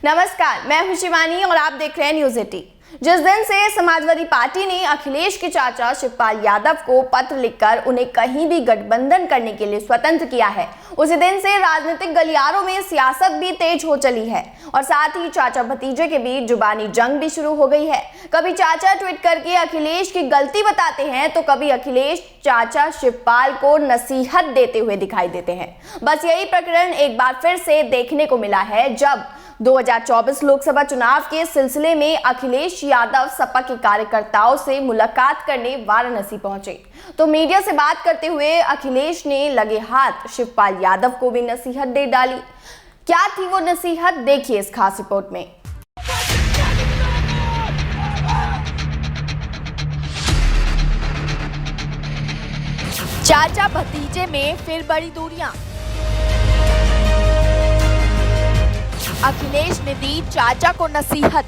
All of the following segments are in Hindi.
नमस्कार, मैं हूं शिवानी और आप देख रहे हैं न्यूज़ 80। जिस दिन से समाजवादी पार्टी ने अखिलेश के चाचा शिवपाल यादव को पत्र लिखकर उन्हें कहीं भी गठबंधन करने के लिए स्वतंत्र किया है, उसी दिन से राजनीतिक गलियारों में सियासत भी तेज हो चली है और साथ ही चाचा भतीजे के बीच जुबानी जंग भी शुरू हो गई है। कभी चाचा ट्वीट करके अखिलेश की गलती बताते हैं तो कभी अखिलेश चाचा शिवपाल को नसीहत देते हुए दिखाई देते हैं। बस यही प्रकरण एक बार फिर से देखने को मिला है जब 2024 लोकसभा चुनाव के सिलसिले में अखिलेश यादव सपा के कार्यकर्ताओं से मुलाकात करने वाराणसी पहुंचे तो मीडिया से बात करते हुए अखिलेश ने लगे हाथ शिवपाल यादव को भी नसीहत दे डाली। क्या थी वो नसीहत, देखिए इस खास रिपोर्ट में। चाचा भतीजे में फिर बड़ी दूरियां। अखिलेश ने दी चाचा को नसीहत।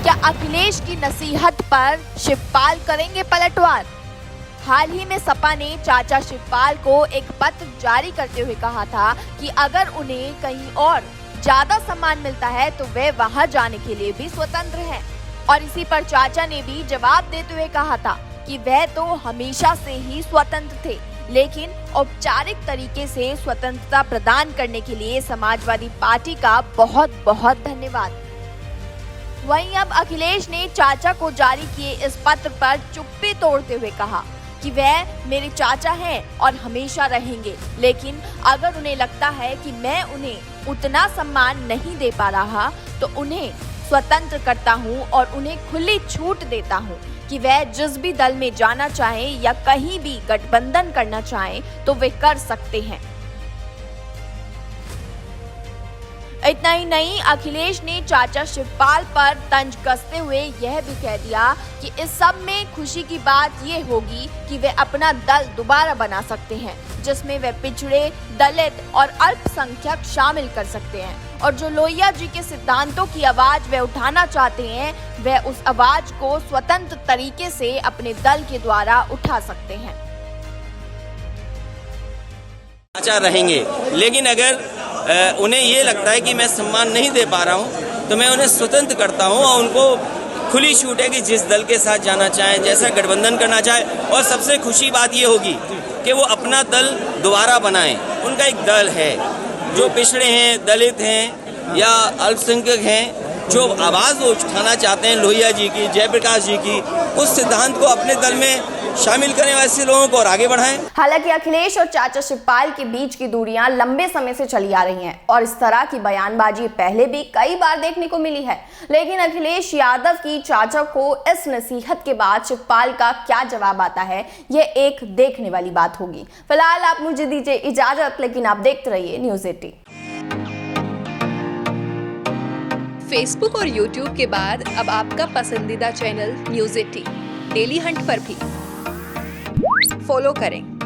क्या अखिलेश की नसीहत पर शिवपाल करेंगे पलटवार? हाल ही में सपा ने चाचा शिवपाल को एक पत्र जारी करते हुए कहा था कि अगर उन्हें कहीं और ज्यादा सम्मान मिलता है तो वे वहां जाने के लिए भी स्वतंत्र हैं। और इसी पर चाचा ने भी जवाब देते हुए कहा था कि वह तो हमेशा से ही स्वतंत्र थे, लेकिन औपचारिक तरीके से स्वतंत्रता प्रदान करने के लिए समाजवादी पार्टी का बहुत बहुत धन्यवाद। वहीं अब अखिलेश ने चाचा को जारी किए इस पत्र पर चुप्पी तोड़ते हुए कहा कि वह मेरे चाचा हैं और हमेशा रहेंगे, लेकिन अगर उन्हें लगता है कि मैं उन्हें उतना सम्मान नहीं दे पा रहा तो उन्हें स्वतंत्र करता हूं और उन्हें खुली छूट देता हूं कि वह जिस भी दल में जाना चाहें या कहीं भी गठबंधन करना चाहें तो वे कर सकते हैं। इतना ही नहीं, अखिलेश ने चाचा शिवपाल पर तंज कसते हुए यह भी कह दिया कि इस सब में खुशी की बात ये होगी कि वे अपना दल दोबारा बना सकते हैं जिसमें वे पिछड़े, दलित और अल्पसंख्यक शामिल कर सकते हैं और जो लोहिया जी के सिद्धांतों की आवाज वे उठाना चाहते हैं वे उस आवाज को स्वतंत्र तरीके से अपने दल के द्वारा उठा सकते हैं। चाचा रहेंगे, लेकिन अगर उन्हें ये लगता है कि मैं सम्मान नहीं दे पा रहा हूं तो मैं उन्हें स्वतंत्र करता हूं और उनको खुली छूट है कि जिस दल के साथ जाना चाहें, जैसा गठबंधन करना चाहे। और सबसे खुशी बात ये होगी कि वो अपना दल दोबारा बनाएं। उनका एक दल है, जो पिछड़े हैं, दलित हैं या अल्पसंख्यक हैं, जो आवाज़ वो उठाना चाहते हैं लोहिया जी की, जयप्रकाश जी की, उस सिद्धांत को अपने दल में शामिल करें, वैसे लोगों को और आगे बढ़ाएं। हालांकि अखिलेश और चाचा शिवपाल के बीच की दूरियां लंबे समय से चली आ रही हैं और इस तरह की बयानबाजी पहले भी कई बार देखने को मिली है, लेकिन अखिलेश यादव की चाचा को इस नसीहत के बाद शिवपाल का क्या जवाब आता है, ये एक देखने वाली बात होगी। फिलहाल आप मुझे दीजिए इजाजत, लेकिन आप देखते रहिए न्यूज़ 80। फेसबुक और यूट्यूब के बाद अब आपका पसंदीदा चैनल न्यूज़ 80 डेली हंट पर भी फॉलो करें।